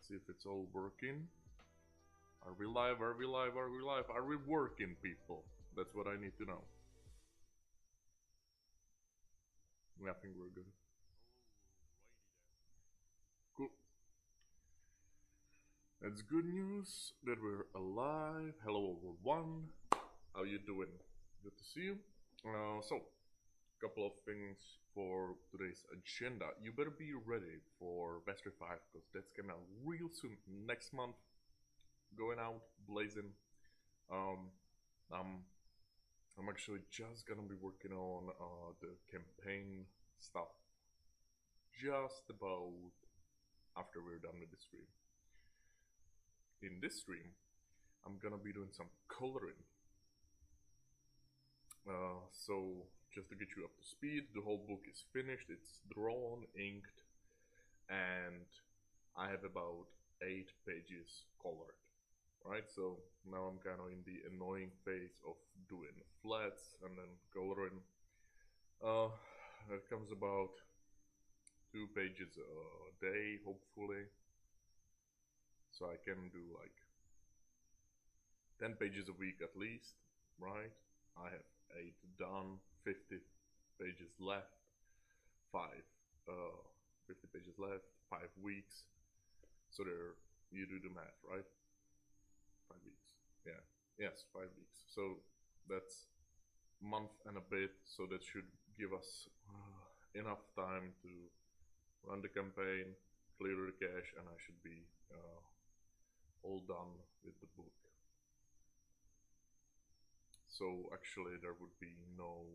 Let's see if it's all working. Are we live? Are we live? Are we live? Are we working, people? That's what I need to know. I think we're good. Cool. That's good news that we're alive. Hello, everyone. How you doing? Good to see you. So, couple of things for today's agenda. You better be ready for Best 5 because that's coming out real soon. Next month, going out blazing. Um, I'm I'm actually just gonna be working on the campaign stuff just about after we're done with the stream. In this stream, I'm gonna be doing some coloring. So just to get you up to speed, the whole book is finished. It's drawn, inked, and I have about 8 pages colored. Right, so now I'm kind of in the annoying phase of doing flats and then coloring. Uh, it comes about 2 pages a day, hopefully. So I can do like 10 pages a week at least, right? I have 8 done, 50 pages left, 5, uh, 50 pages left, 5 weeks. So there, you do the math, right? 5 weeks, yeah, yes, 5 weeks. So that's month and a bit. So that should give us enough time to run the campaign, clear the cache, and I should be all done with the book. So actually, there would be no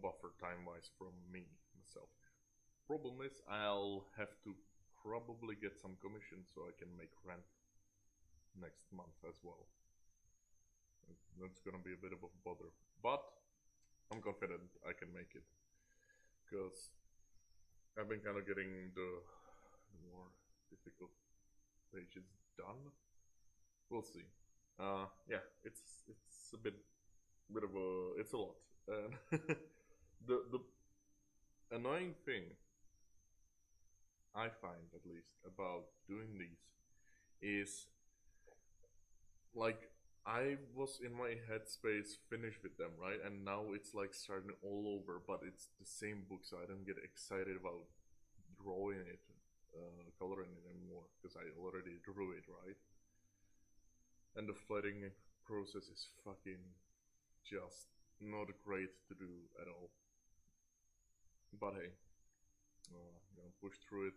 buffer time-wise from me myself. Problem is, I'll have to probably get some commission so I can make rent next month as well. That's gonna be a bit of a bother, but I'm confident I can make it because I've been kind of getting the more difficult pages done. We'll see. Yeah, it's a bit of a it's a lot. And the annoying thing I find at least about doing these is like I was in my headspace finished with them, right? And now it's like starting all over, but it's the same book, so I don't get excited about drawing it, coloring it anymore because I already drew it, right? And the flooding process is fucking just not great to do at all. But hey, push through it.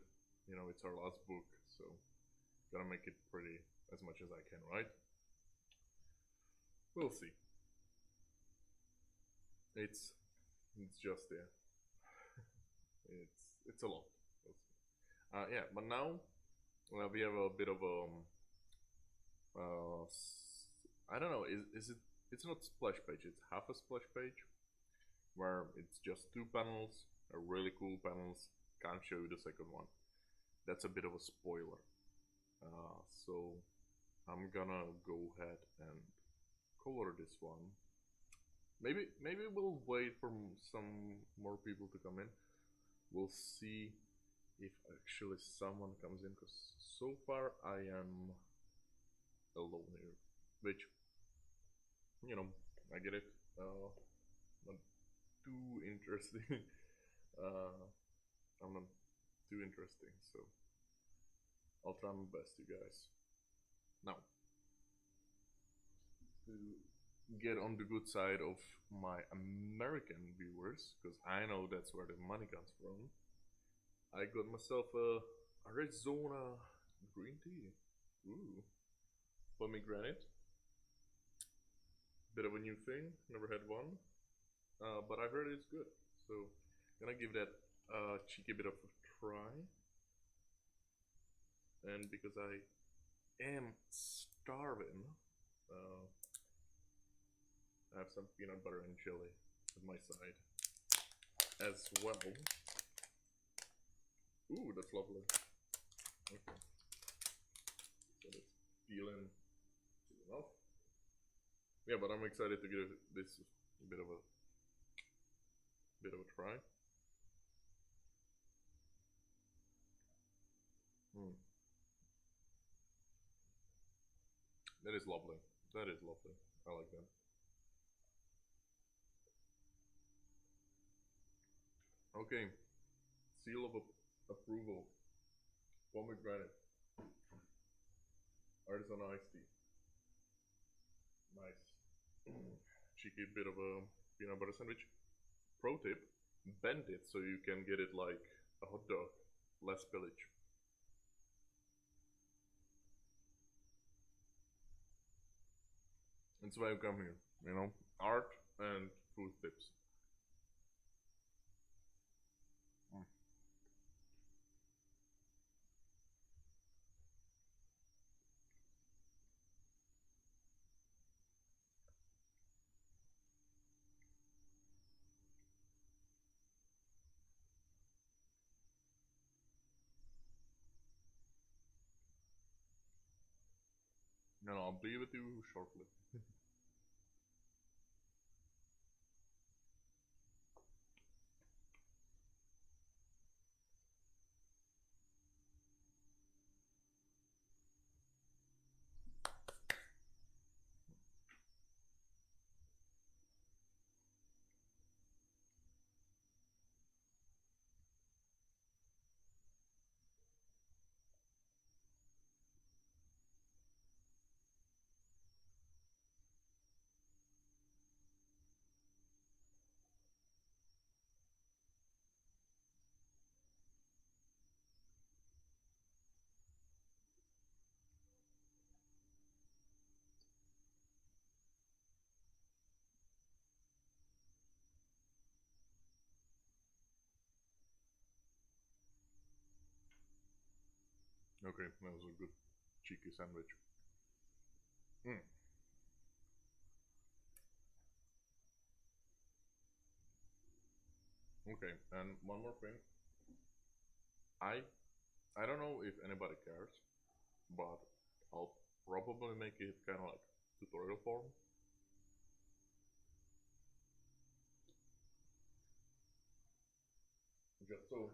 You know, it's our last book, so gotta make it pretty as much as I can, right? We'll see. It's just there. It's a lot. Yeah, but now we have a bit of I don't know. Is it? It's not splash page. It's half a splash page, where it's just 2 panels, are really cool panels. Can't show you the second one. That's a bit of a spoiler. So I'm gonna go ahead and color this one. Maybe we'll wait for some more people to come in. We'll see if actually someone comes in, because so far I am alone here, which, you know, I get it. Not too interesting. uh, I'm not too interesting, so I'll try my best, you guys. Now, to get on the good side of my American viewers, because I know that's where the money comes from, I got myself a Arizona green tea. Ooh, pomegranate. Bit of a new thing. Never had one, but I heard it's good. So gonna give that a cheeky bit of a try. And because I am starving, uh, I have some peanut butter and jelly at my side as well. Ooh, that's lovely. Okay, so let's peel off. Yeah, but I'm excited to give this a bit of a try. Mm. That is lovely. That is lovely. I like that. Okay, seal of approval. Pomegranate. Artisan iced tea. Nice. Cheeky bit of a peanut butter sandwich. Pro tip: bend it so you can get it like a hot dog, less spillage. That's why I come here. Art and food tips. Mm. No, no, I'll be with you shortly. Okay, that was a good cheeky sandwich. Mm. Okay, and one more thing. I I don't know if anybody cares, but I'll probably make it kind of like tutorial form. Just so,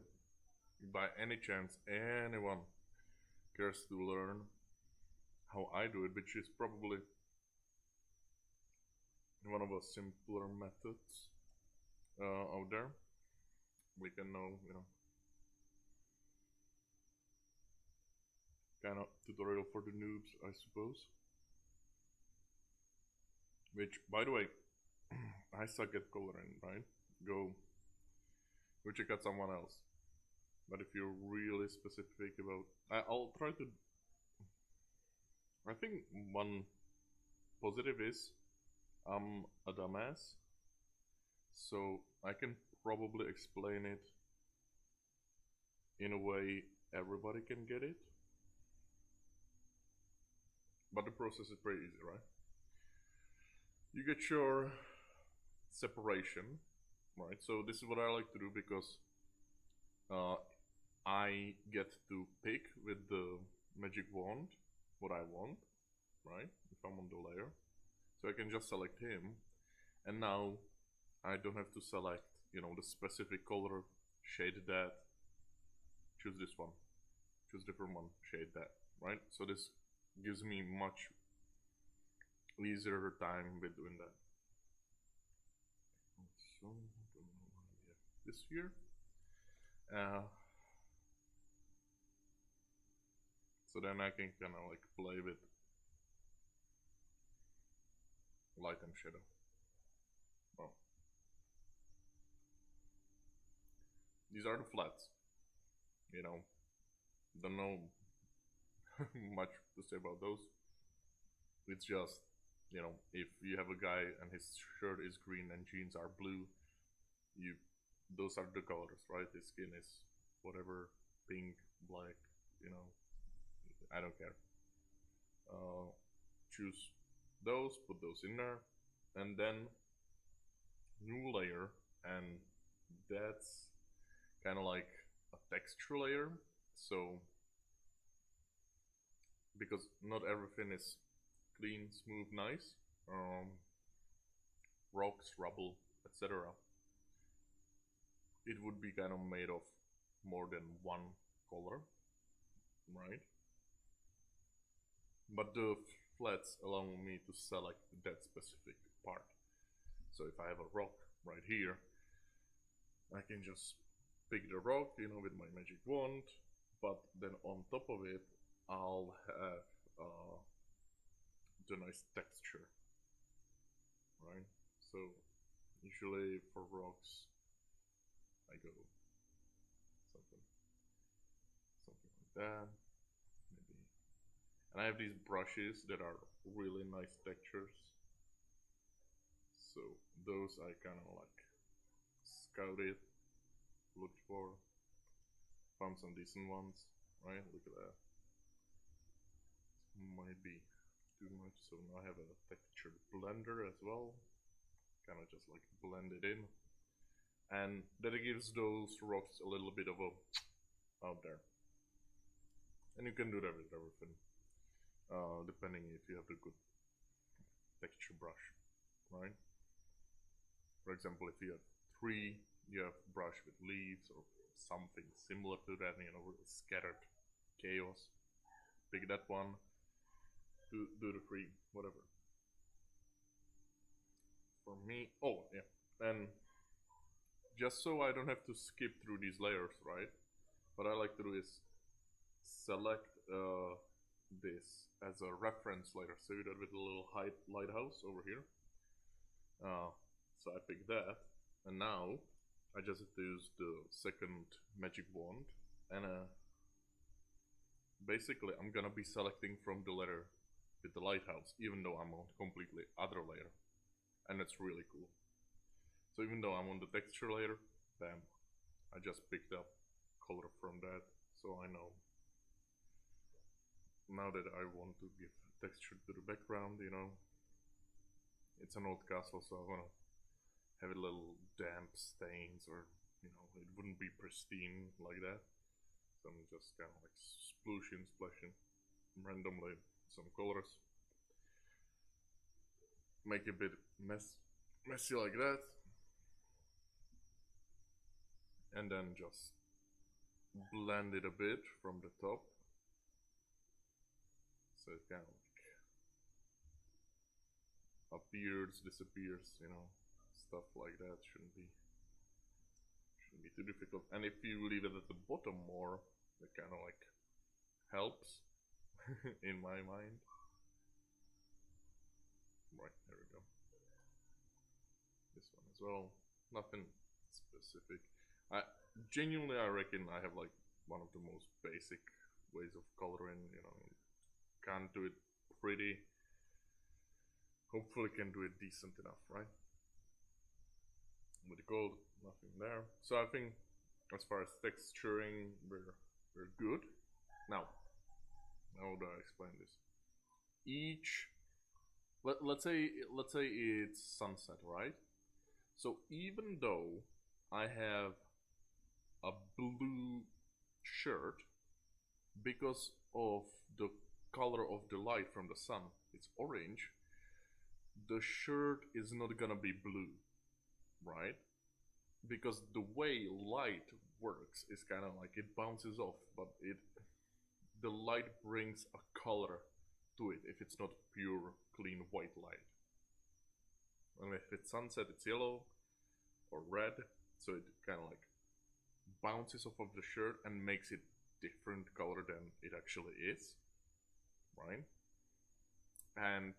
by any chance, anyone cares to learn how I do it, which is probably one of the simpler methods out there. We can know, kind of tutorial for the noobs, I suppose. Which, by the way, I suck at coloring, right? Go, go check out someone else. But if you're really specific about, I'll try to. I think one positive is I'm a dumbass, so I can probably explain it in a way everybody can get it. But the process is pretty easy, right? You get your separation, right? So this is what I like to do because uh, I get to pick with the magic wand what I want, right? If I'm on the layer, so I can just select him, and now I don't have to select, the specific color, shade that, choose this one, choose different one, shade that, right? So this gives me much easier time with doing that. So this here. Uh, so then I can kind of like play with light and shadow. Oh. These are the flats. Don't know much to say about those. It's just, if you have a guy and his shirt is green and jeans are blue, you those are the colors, right? His skin is whatever, pink, black, I don't care. Uh, choose those, put those in there, and then new layer, and that's kind of like a texture layer. So because not everything is clean, smooth, nice, um, rocks, rubble, etc. It would be kind of made of more than one color. right? But the flats allow me to select that specific part. So if I have a rock right here, I can just pick the rock, with my magic wand, but then on top of it, I'll have the nice texture, right? So usually for rocks, I go something like that, maybe. And I have these brushes that are really nice textures. So those I kind of like scouted, looked for, found some decent ones, right? Look at that. Might be too much, so now I have a texture blender as well. Kind of just like blend it in. And that gives those rocks a little bit of a out there. And you can do that with everything, depending if you have the good texture brush, right? For example, if you have tree, you have brush with leaves or something similar to that, really scattered chaos. Pick that one, do the tree, whatever. For me, oh yeah, and just so I don't have to skip through these layers, right? What I like to do is select this as a reference layer. So that with a little lighthouse over here. So I pick that, and now I just have to use the second magic wand, and basically I'm gonna be selecting from the layer with the lighthouse, even though I'm on completely other layer, and it's really cool. So even though I'm on the texture layer, bam, I just picked up color from that, so I know. Now that I want to give texture to the background, it's an old castle, so I want to have a little damp stains, or it wouldn't be pristine like that. So I'm just kind of like splashing randomly some colors, make a bit messy like that, and then just blend it a bit from the top, so it kind of like appears, disappears, stuff like that. Shouldn't be too difficult. And if you leave it at the bottom more, it kind of like helps in my mind. Right, there we go. This one as well. Nothing specific. I genuinely, I reckon I have like one of the most basic ways of coloring. Can't do it pretty. Hopefully, can do it decent enough, right? With gold, nothing there. So I think, as far as texturing, we're good. Now, how do I explain this? Let's say it's sunset, right? So even though I have a blue shirt, because of the color of the light from the sun, it's orange, the shirt is not gonna be blue, right? Because the way light works is kind of like it bounces off, but the light brings a color to it if it's not pure clean white light. And if it's sunset, it's yellow or red, so it kind of like bounces off of the shirt and makes it different color than it actually is, right? And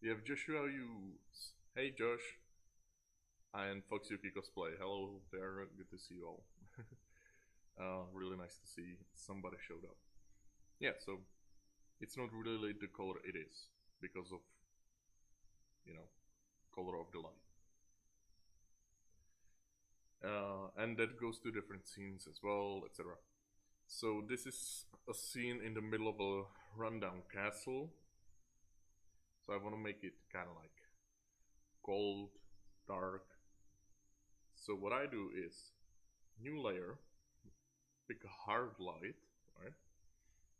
you have Joshua Hughes. Hey Josh. And Foxyuki Cosplay. Hello there, good to see you all. Really nice to see somebody showed up. Yeah, so it's not really the color it is because of, color of the light. And that goes to different scenes as well, etc. So this is a scene in the middle of a rundown castle. So I want to make it kind of like cold, dark. So what I do is new layer, pick a hard light, right?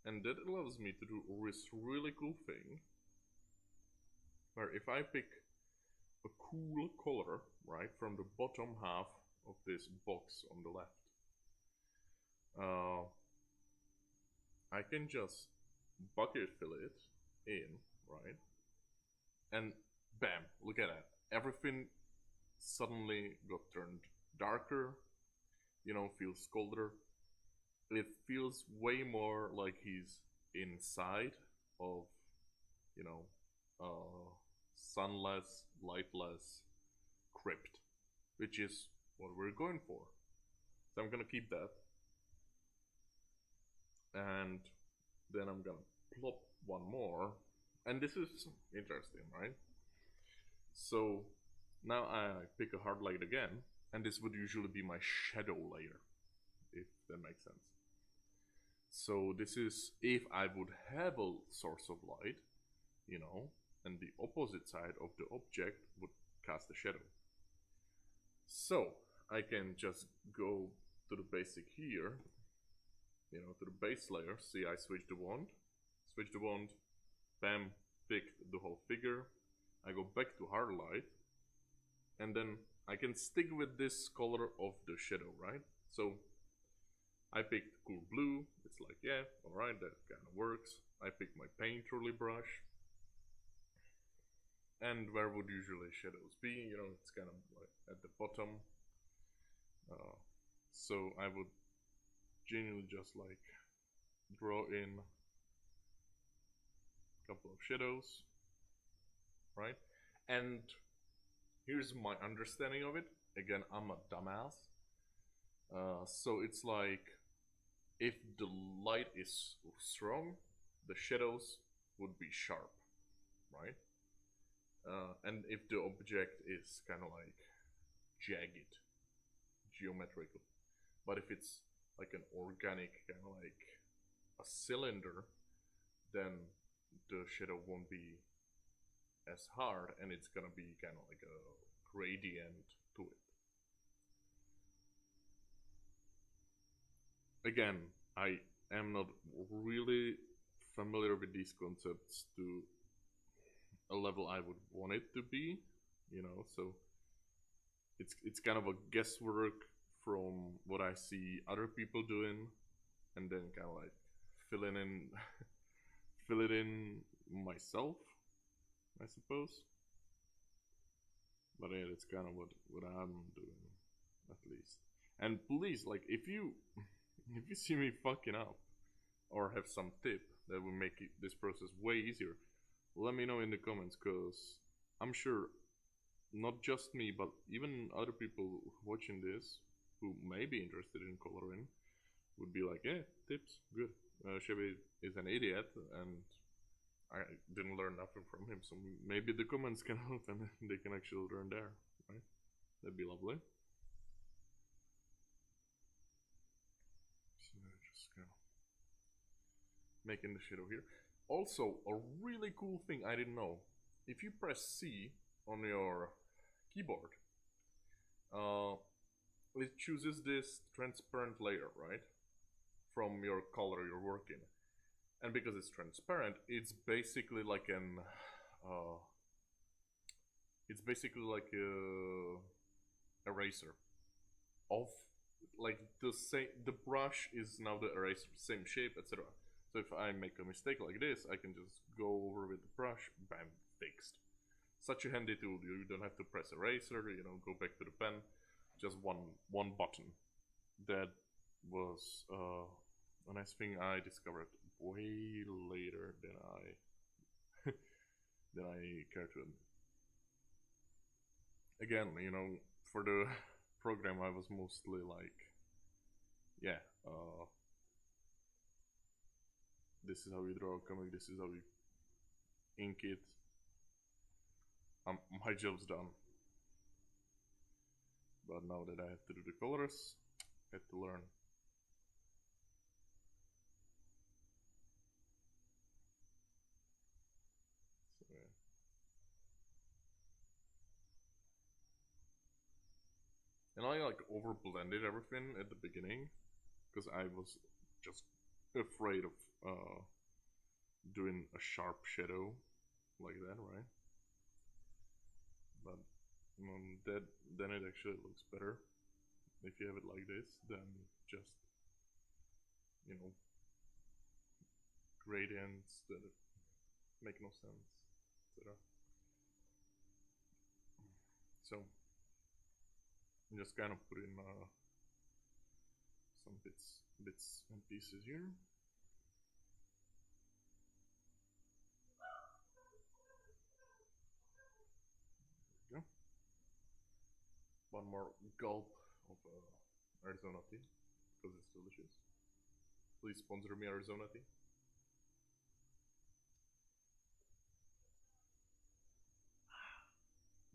And that allows me to do this really cool thing where if I pick a cool color, right, from the bottom half of this box on the left, I can just bucket fill it in, right? And bam, look at that. Everything suddenly got turned darker, feels colder. It feels way more like he's inside of, you know, sunless, lightless crypt, which is what we're going for. So I'm gonna keep that, and then I'm gonna plop one more, and this is interesting, right? So now I pick a hard light again, and this would usually be my shadow layer, if that makes sense. So this is if I would have a source of light, and the opposite side of the object would cast a shadow. So I can just go to the basic here, to the base layer. See, I switch the wand, bam, pick the whole figure. I go back to hard light, and then I can stick with this color of the shadow, right? So I picked cool blue. It's like, yeah, alright, that kind of works. I pick my paint roller brush. And where would usually shadows be? It's kind of like at the bottom. So I would genuinely just like draw in a couple of shadows, right? And here's my understanding of it. Again, I'm a dumbass. So it's like if the light is strong, the shadows would be sharp, right? And if the object is kind of like jagged, geometrical, but if it's like an organic kind of like a cylinder, then the shadow won't be as hard, and it's gonna be kind of like a gradient to it. Again, I am not really familiar with these concepts to a level I would want it to be, so it's kind of a guesswork from what I see other people doing, and then kind of like fill it in myself, I suppose. But yeah, that's kind of what I'm doing, at least. And please, like, if you see me fucking up, or have some tip that will make this process way easier, let me know in the comments, because I'm sure not just me, but even other people watching this who may be interested in coloring would be like, yeah, tips, good. Chevy is an idiot, and I didn't learn nothing from him, so maybe the comments can help and they can actually learn there, right? That'd be lovely. So just kind of making the shadow here. Also, a really cool thing I didn't know. If you press C on your keyboard, it chooses this transparent layer, right? From your color you're working. And because it's transparent, it's basically like an eraser of, like, the brush is now the eraser, same shape, etc. So if I make a mistake like this, I can just go over with the brush, bam, fixed. Such a handy tool. You don't have to press eraser, go back to the pen. Just one button. That was a nice thing I discovered way later than I care to admit. Again, for the program I was mostly like, yeah, this is how you draw a comic, this is how you ink it. My job's done. But now that I have to do the colors, I have to learn. So, yeah. And I like over blended everything at the beginning, because I was just afraid of doing a sharp shadow like that, right? But then it actually looks better if you have it like this than just, gradients that make no sense, etc. So I'm just kind of putting some bits and pieces here. There we go. One more gulp of Arizona tea because it's delicious. Please sponsor me, Arizona tea.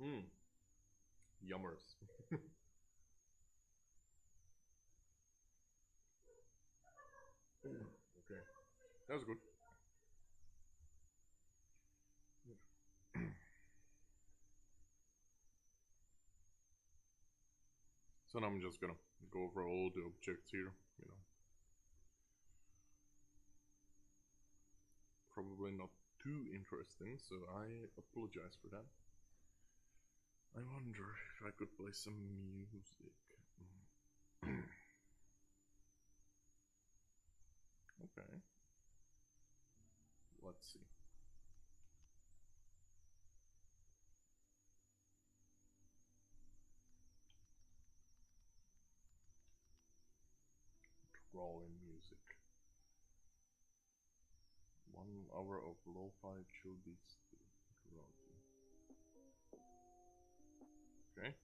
Mmm. Yummers. Okay. That was good. So now I'm just gonna go over all the objects here, you know. Probably not too interesting, so I apologize for that. I wonder if I could play some music. Okay. Let's see. Drawing music. 1 hour of lo-fi chill beats. Okay.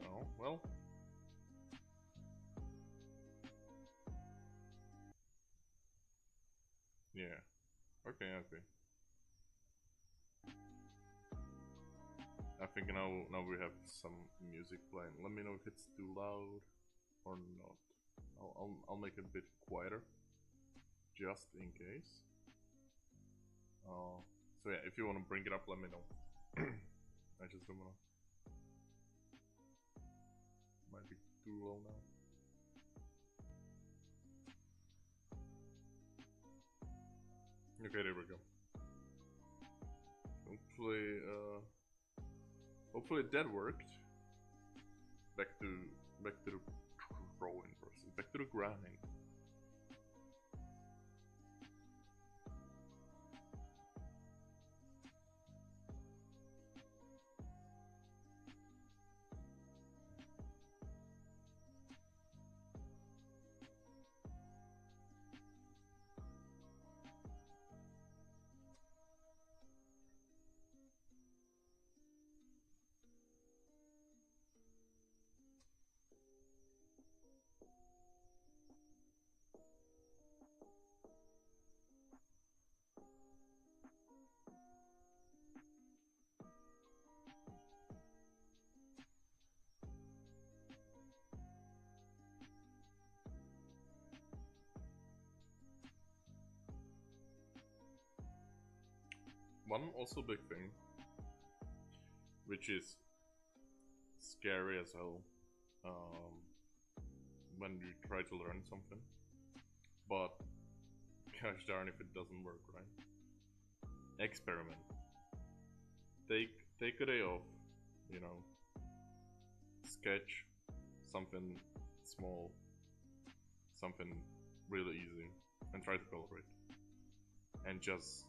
Oh, well. Yeah. Okay, okay. I think now we have some music playing. Let me know if it's too loud or not. I'll make it a bit quieter, just in case. So yeah, if you want to bring it up, let me know. I just don't wanna. Might be too low now. Okay, there we go. Hopefully that worked. Back to the drawing process. Back to the grinding. One also big thing, which is scary as hell, when you try to learn something, but gosh darn if it doesn't work, right? Experiment. Take a day off, you know. Sketch something small, something really easy, and try to color it. And just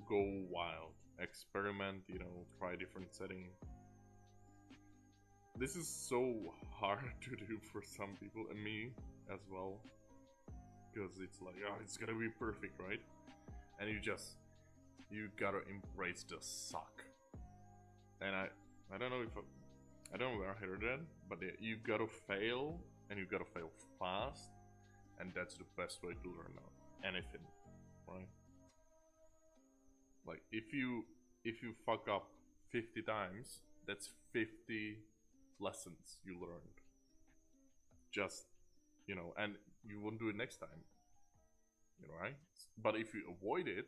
go wild. Experiment, you know, try different settings. This is so hard to do for some people, and me as well. Because it's like, oh, it's gotta be perfect, right? And you gotta embrace the suck. And I don't know if I don't know where I heard that, but you gotta fail, and you gotta fail fast, and that's the best way to learn anything, right? Like if you fuck up 50 times, that's 50 lessons you learned. Just, you know, and you won't do it next time, you know, right? But if you avoid it,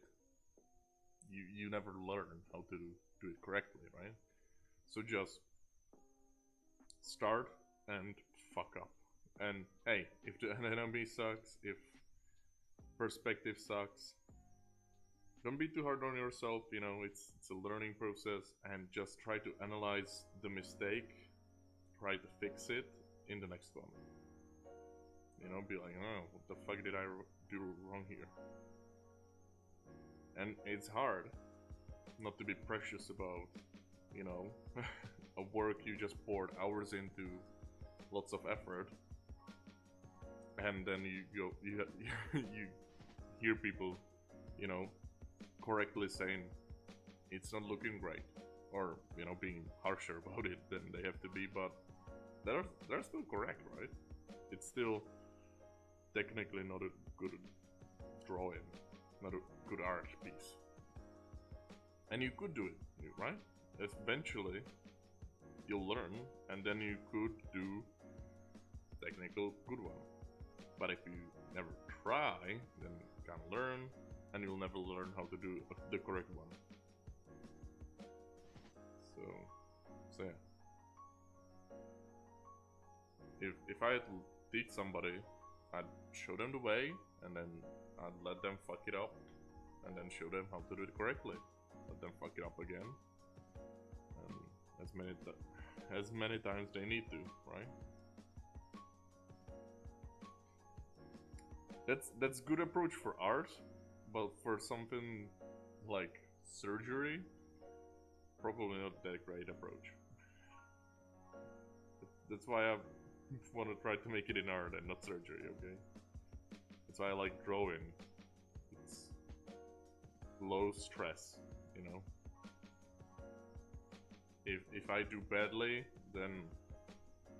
you never learn how to do it correctly, right? So just start and fuck up. And hey, if the enemy sucks, if perspective sucks, don't be too hard on yourself. You know, it's a learning process, and just try to analyze the mistake, try to fix it in the next one. You know, be like, oh, what the fuck did I do wrong here? And it's hard not to be precious about, you know, a work you just poured hours into, lots of effort, and then you hear people, you know, correctly saying it's not looking great, or you know, being harsher about it than they have to be, but they're still correct, right? It's still technically not a good drawing, not a good art piece, and you could do it, right? Eventually, you'll learn, and then you could do technical good one. But if you never try, then you can't learn, and you'll never learn how to do the correct one. So yeah. If I had to teach somebody, I'd show them the way, and then I'd let them fuck it up, and then show them how to do it correctly. Let them fuck it up again, and as many times they need to, right? That's good approach for art, but for something like surgery, probably not that great approach. That's why I want to try to make it in art and not surgery, okay? That's why I like drawing. It's low stress, you know? If I do badly, then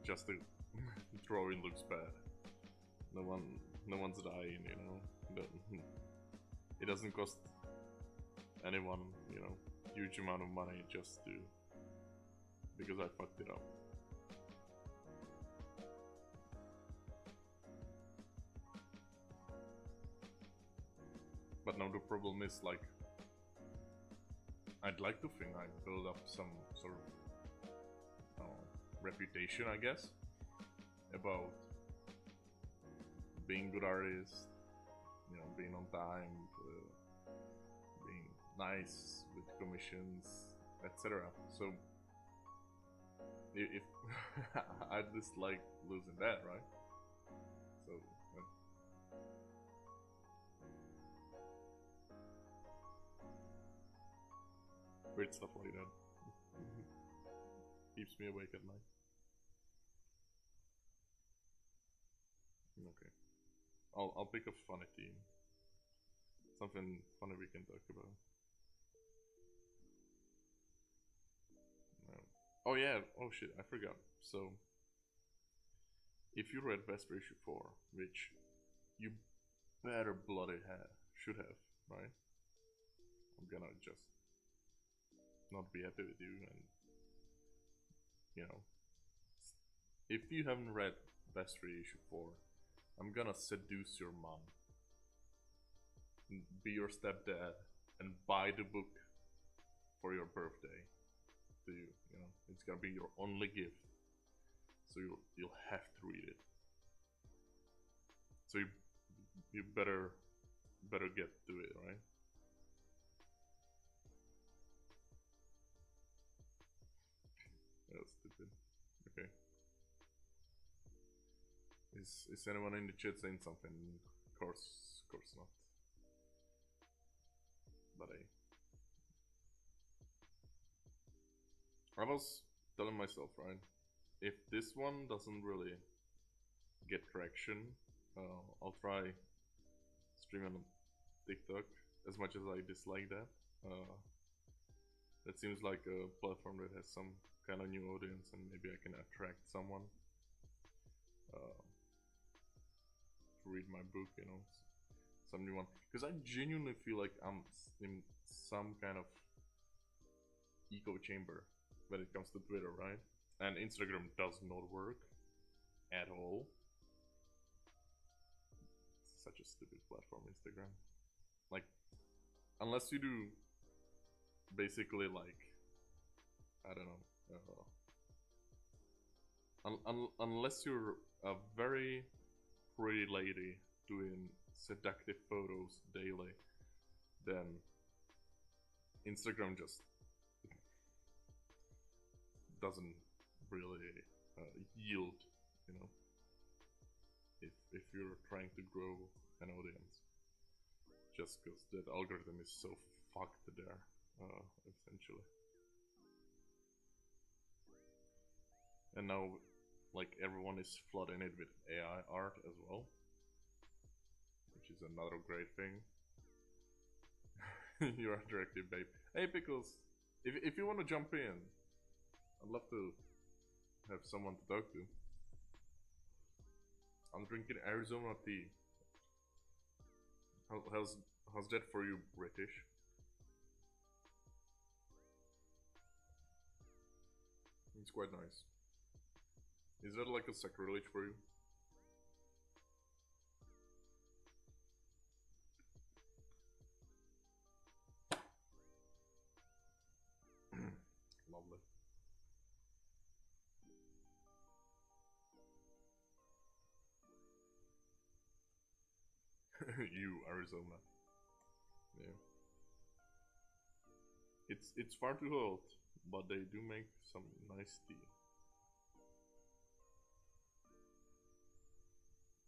just the drawing looks bad. No one's dying, you know? It doesn't cost anyone, you know, huge amount of money just to... because I fucked it up. But now the problem is, like, I'd like to think I build up some sort of reputation, I guess, about being good artist, you know, being on time, being nice with commissions, etc. So if I just like losing that, right? So weird stuff like that keeps me awake at night. Okay, I'll pick a funny theme, something funny we can talk about. No. Oh yeah, oh shit, I forgot. So if you read Vesper issue 4, which you better bloody should have, right? I'm gonna just not be happy with you, and you know, if you haven't read Vesper issue 4, I'm gonna seduce your mom, be your stepdad, and buy the book for your birthday to you. You know, it's gonna be your only gift, so you'll have to read it. So you better get to it, right? That's stupid. Okay. Is anyone in the chat saying something? Of course not. But I was telling myself, right? If this one doesn't really get traction, I'll try streaming on TikTok. As much as I dislike that, that seems like a platform that has some kind of new audience, and maybe I can attract someone to read my book. You know, some new one. Because I genuinely feel like I'm in some kind of echo chamber when it comes to Twitter, right? And Instagram does not work at all. It's such a stupid platform, Instagram. Like, unless you do basically like, I don't know, unless you're a very pretty lady doing seductive photos daily, then Instagram just doesn't really yield, you know, if you're trying to grow an audience, just because that algorithm is so fucked there, essentially. And now, like, everyone is flooding it with AI art as well, which is another great thing. You're attractive, babe. Hey, Pickles, if you want to jump in, I'd love to have someone to talk to. I'm drinking Arizona tea. How's that for you, British? It's quite nice. Is that like a sacrilege for you? Lovely. You, Arizona. Yeah. It's far too hot, but they do make some nice tea.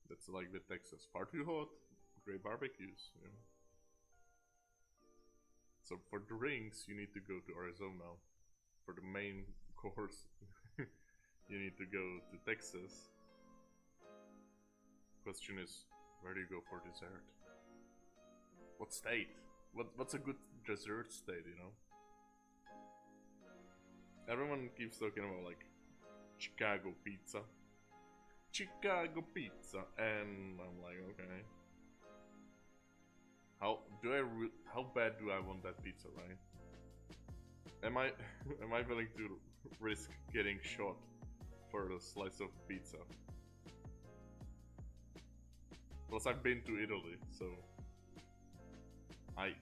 That's like the Texas. Far too hot, great barbecues. You know? So for drinks, you need to go to Arizona. For the main course, you need to go to Texas. Question is, where do you go for dessert? What state? What's a good dessert state? You know. Everyone keeps talking about like Chicago pizza. Chicago pizza, and I'm like, okay. How bad do I want that pizza, right? Am I am I willing to risk getting shot for a slice of pizza? Plus, I've been to Italy, so I.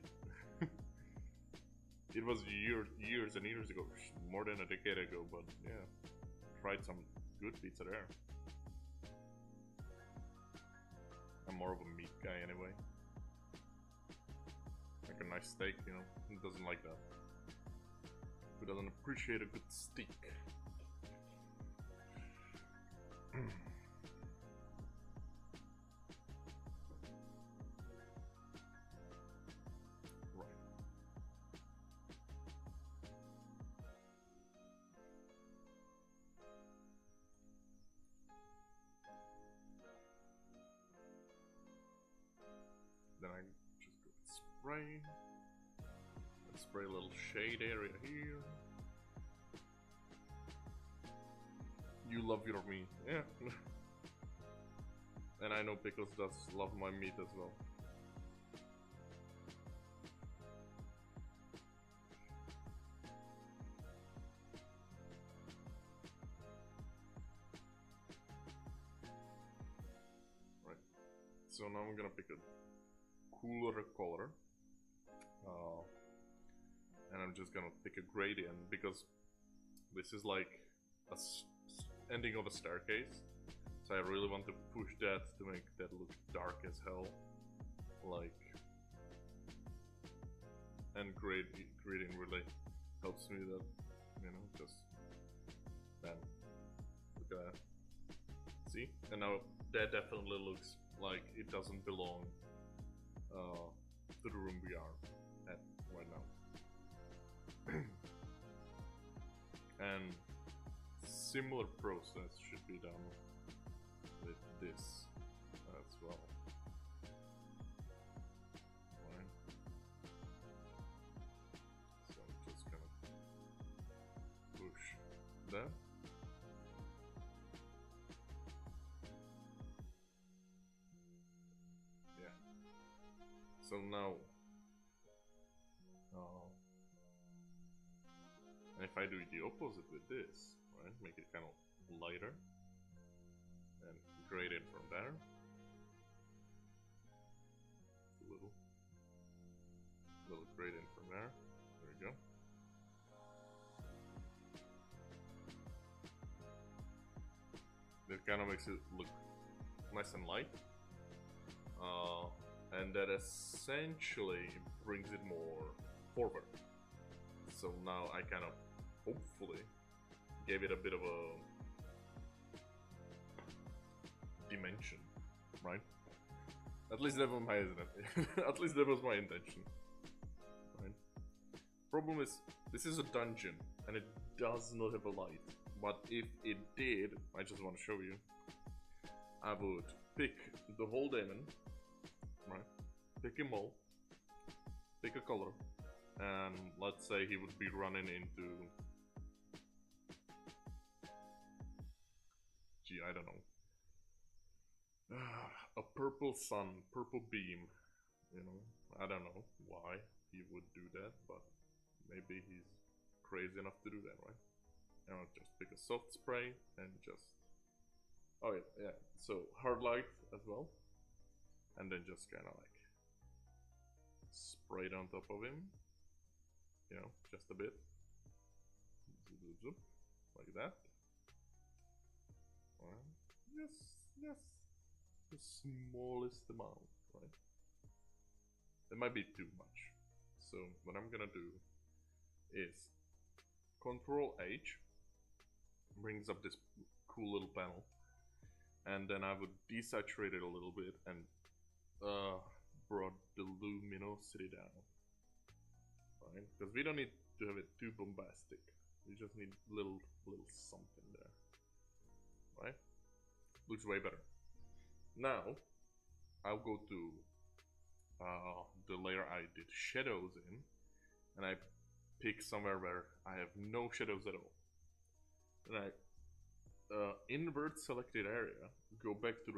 It was years and years ago, more than a decade ago, but yeah, tried some good pizza there. I'm more of a meat guy anyway. Like a nice steak, you know, who doesn't like that? Who doesn't appreciate a good steak? Right. Then I just go with spray. And spray a little shade area here. You love your meat, yeah. And I know Pickles does love my meat as well. Right. So now I'm gonna pick a cooler color. And I'm just gonna pick a gradient because this is like a ending of a staircase. So I really want to push that to make that look dark as hell. Like, and grading really helps me that, you know, just bam. Look at that. See? And now that definitely looks like it doesn't belong to the room we are at right now. And similar process should be done with this as well. Right. So I'm just gonna push that. Yeah. So now, and if I do the opposite with this, right, make it kind of lighter and grade it from there. A little gradient from there. There we go. That kind of makes it look nice and light. And that essentially brings it more forward. So now I kind of, hopefully, gave it a bit of a dimension, right? At least that was my at least that was my intention. Right? Problem is, this is a dungeon and it does not have a light. But if it did, I just want to show you. I would pick the whole demon, right? Pick him all, pick a color, and let's say he would be running into, gee, I don't know, a purple sun, purple beam, you know. I don't know why he would do that, but maybe he's crazy enough to do that, right? And I'll just pick a soft spray and just, oh yeah, so hard light as well, and then just kind of like spray it on top of him, you know, just a bit, like that. Yes, the smallest amount, right? That might be too much. So what I'm gonna do is Control H brings up this cool little panel, and then I would desaturate it a little bit and brought the luminosity down, right? Because we don't need to have it too bombastic. We just need little something there, right? Looks way better. Now I'll go to the layer I did shadows in, and I pick somewhere where I have no shadows at all. And I invert selected area, go back to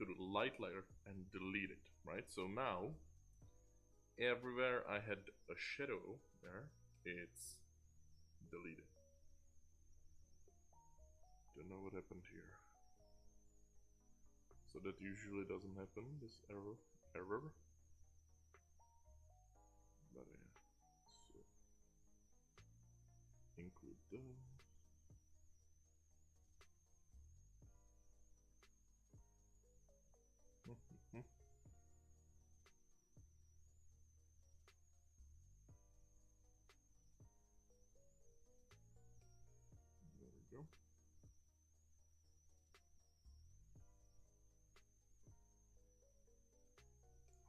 the light layer and delete it, right? So now everywhere I had a shadow there, it's deleted. Don't know what happened here. So that usually doesn't happen, this error. But yeah, so include those. There we go.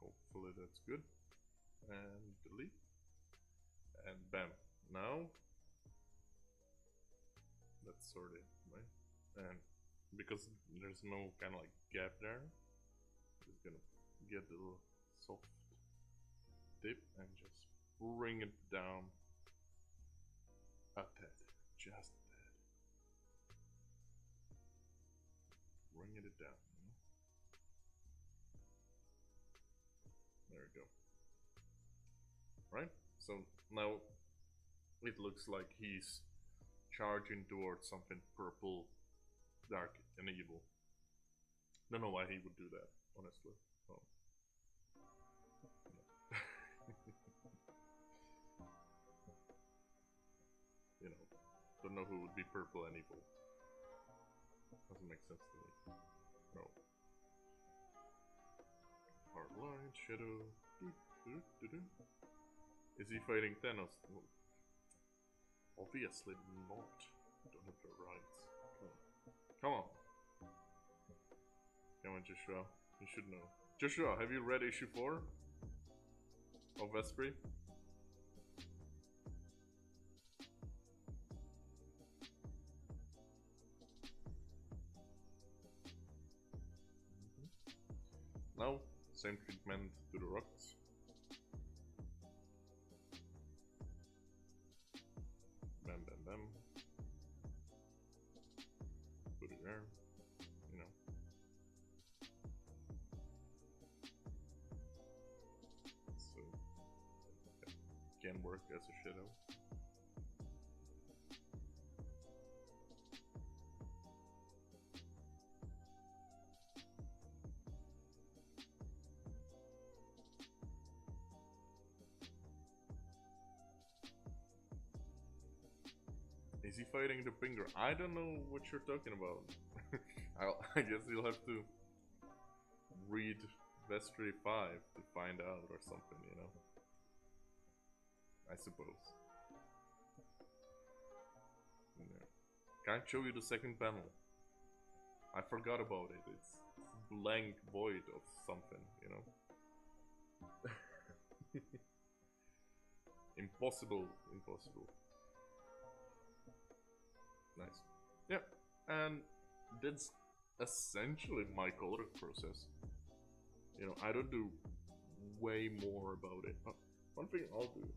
Hopefully that's good. And delete. And bam. Now that's sorted, right? And because there's no kind of like gap there, just gonna get the little soft tip and just bring it down a tad, just a tad. Bringing it down. There we go. Right? So now it looks like he's charging towards something purple, dark, and evil. Don't know why he would do that, honestly. Oh. You know, don't know who would be purple and evil. Doesn't make sense to me. No. Hard line, shadow. Is he fighting Thanos? Well, obviously not. Don't have the rights. Come on. Come on, Joshua. You should know. Joshua, have you read issue 4 of Vespri? Now, same treatment to the rocks. Bam, bam, bam. Put it there. You know. So, it can work as a shadow. Is he fighting the finger? I don't know what you're talking about. I guess you'll have to read Vestry 5 to find out or something, you know. I suppose. Yeah. Can't show you the second panel. I forgot about it. It's blank void of something, you know? Impossible. Nice. Yeah, and that's essentially my coloring process. You know, I don't do way more about it. But one thing I'll do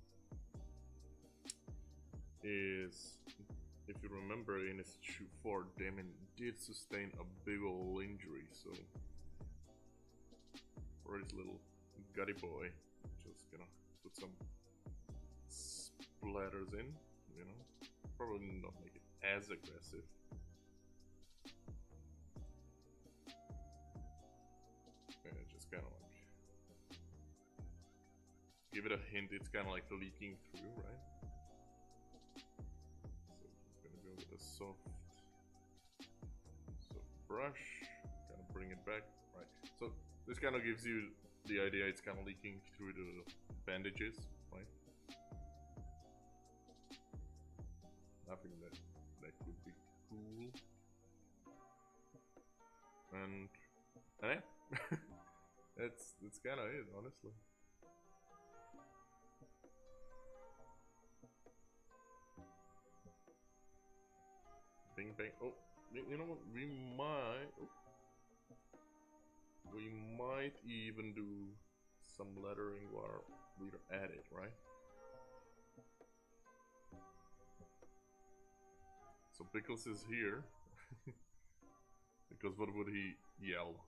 is, if you remember in issue 4, Damon did sustain a big ol' injury, so for his little gutty boy, just gonna put some splatters in, you know, probably not make it as aggressive. And just kind of like give it a hint, it's kind of like leaking through, right? So just gonna go with a soft brush, kind of bring it back, right? So this kind of gives you the idea it's kind of leaking through the bandages, right? I think that could be cool. And yeah, that's kind of it, honestly. Bing bang. Oh, you know what? We might even do some lettering while we're at it, right? So Pickles is here. Because what would he yell?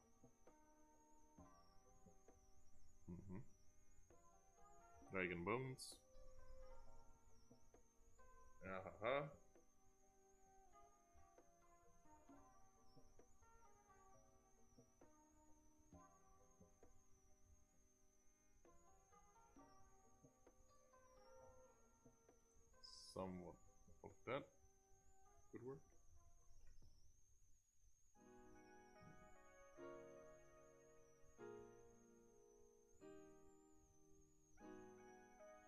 Dragon Bones. Ahaha. Somewhat of that could work.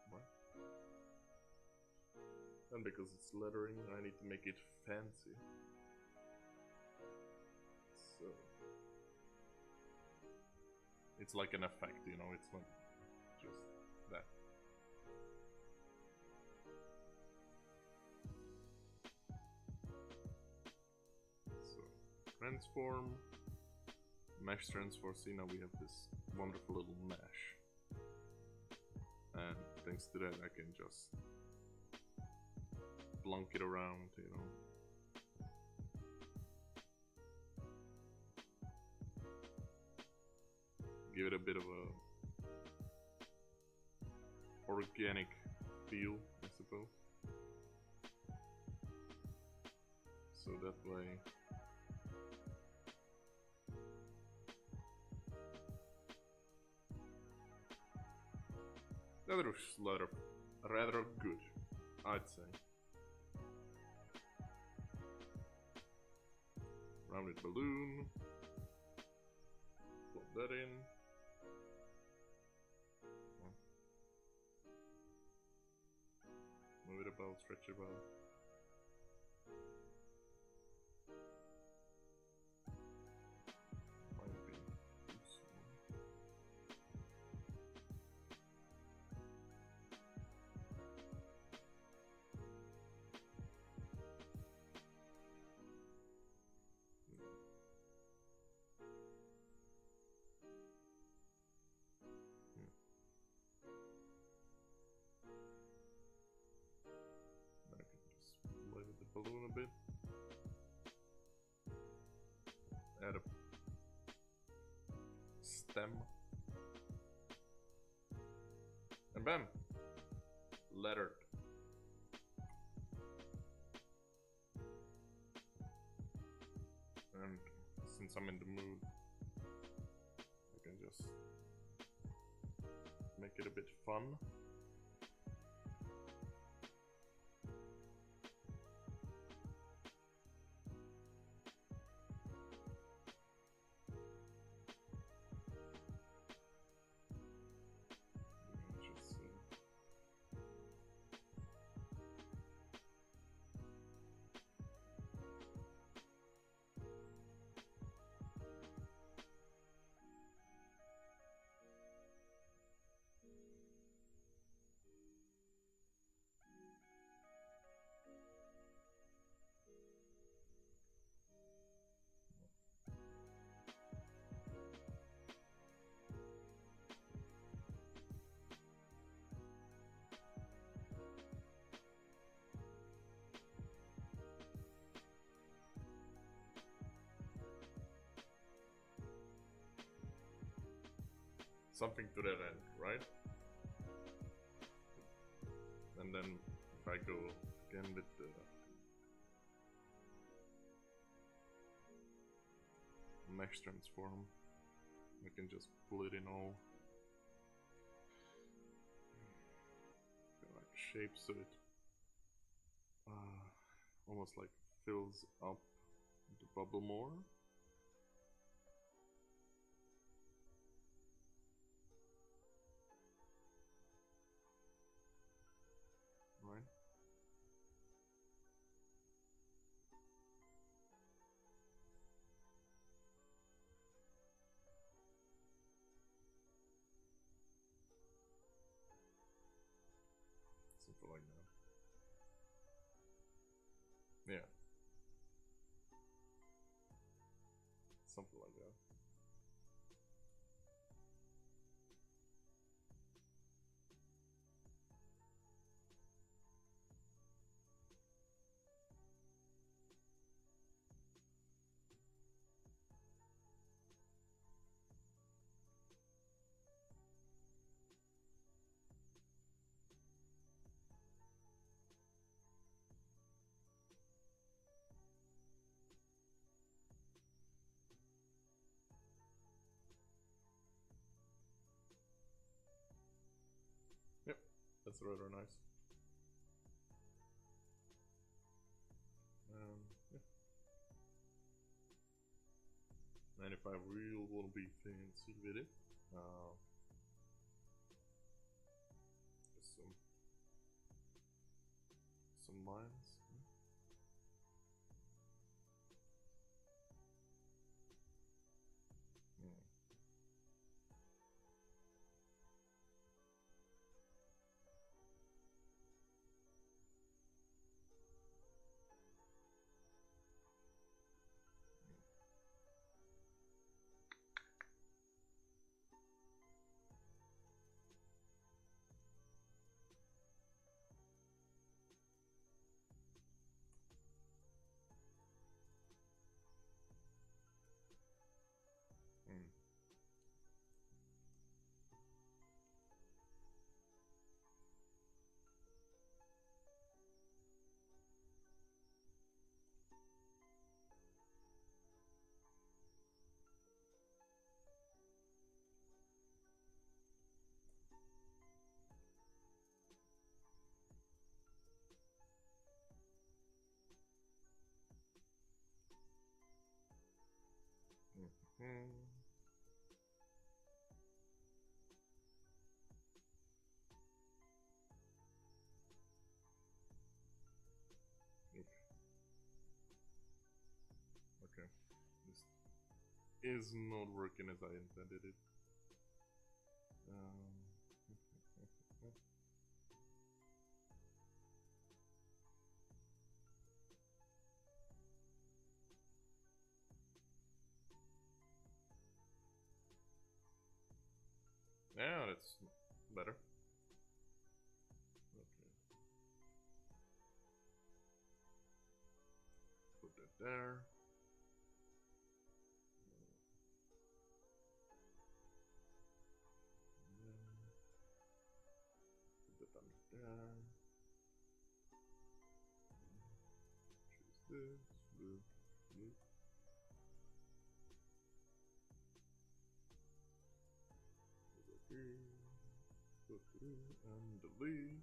What? And because it's lettering, I need to make it fancy. So it's like an effect, you know, it's not just that. So transform, mesh transform. See, now we have this wonderful little mesh, and thanks to that I can just plunk it around, you know. Give it a bit of a organic feel, I suppose. So that way that looks rather good, I'd say. Rounded balloon. Plop that in. Move it about, stretch it about. Might be too small. I can just play with the balloon a bit. Add a stem. And bam! Lettered. And since I'm in the mood, I can just make it a bit fun. something to that end, right? And then if I go again with the mesh transform, I can just pull it in all like shape, so it almost like fills up the bubble more. Right? Something like that. Yeah. Something like that. Yep, that's rather nice. Yeah. And if I really want to be fancy with it, just some lines. Okay. This is not working as I intended it. Yeah, that's better. Okay. Put that there. Put that under there. Choose this. Loop. Loop. Go through and delete.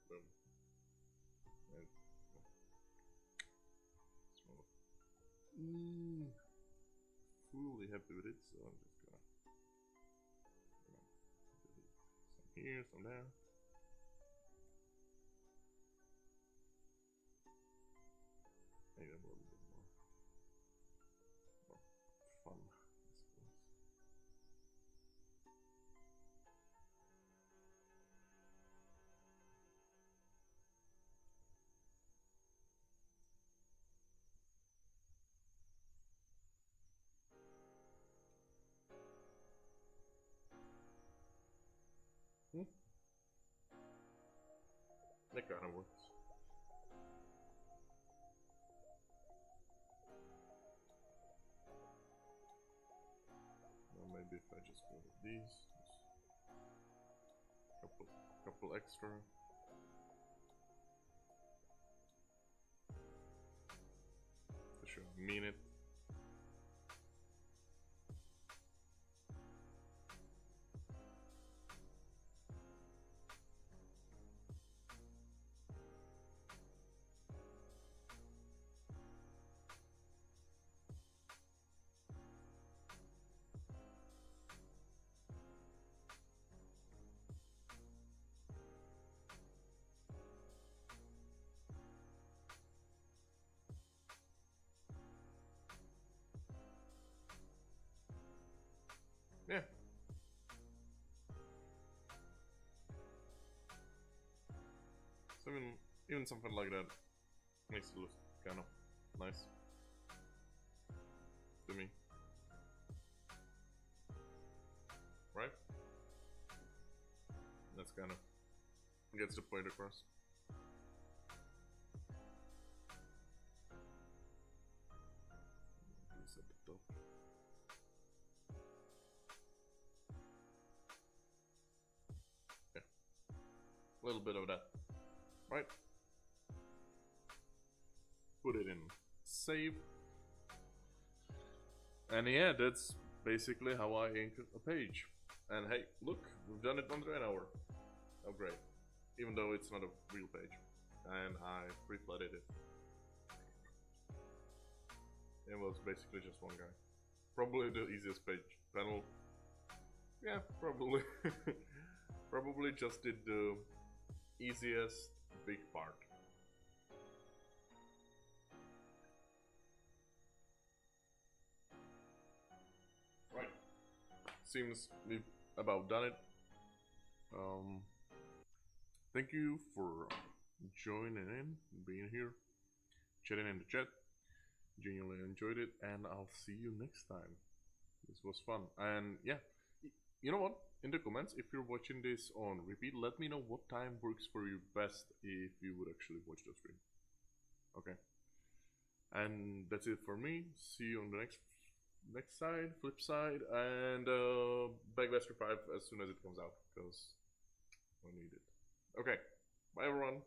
Boom. And fully happy with it, so I'm just gonna delete some here, some there. Make them a little bit more fun, I suppose. That kind of works. Or maybe maybe if I just go with these, couple extra. To show I mean it. Yeah. So even something like that makes it look kind of nice to me, right? That's kind of gets the point across. Piece at the top. Yeah, a little bit of that, right? Put it in save, and yeah, that's basically how I ink a page. And hey, look, we've done it under an hour. Oh great, even though it's not a real page, and I pre-flooded it. It was basically just one guy. Probably the easiest page panel. Yeah, probably. Probably just did the easiest big part. Right. Seems we've about done it. Thank you for joining in, being here, chatting in the chat. Genuinely enjoyed it, and I'll see you next time. This was fun, and yeah, you know what? In the comments, if you're watching this on repeat, let me know what time works for you best if you would actually watch the stream. Okay, and that's it for me. See you on the next side, flip side, and Backblaster 5 as soon as it comes out because we need it. Okay, bye everyone.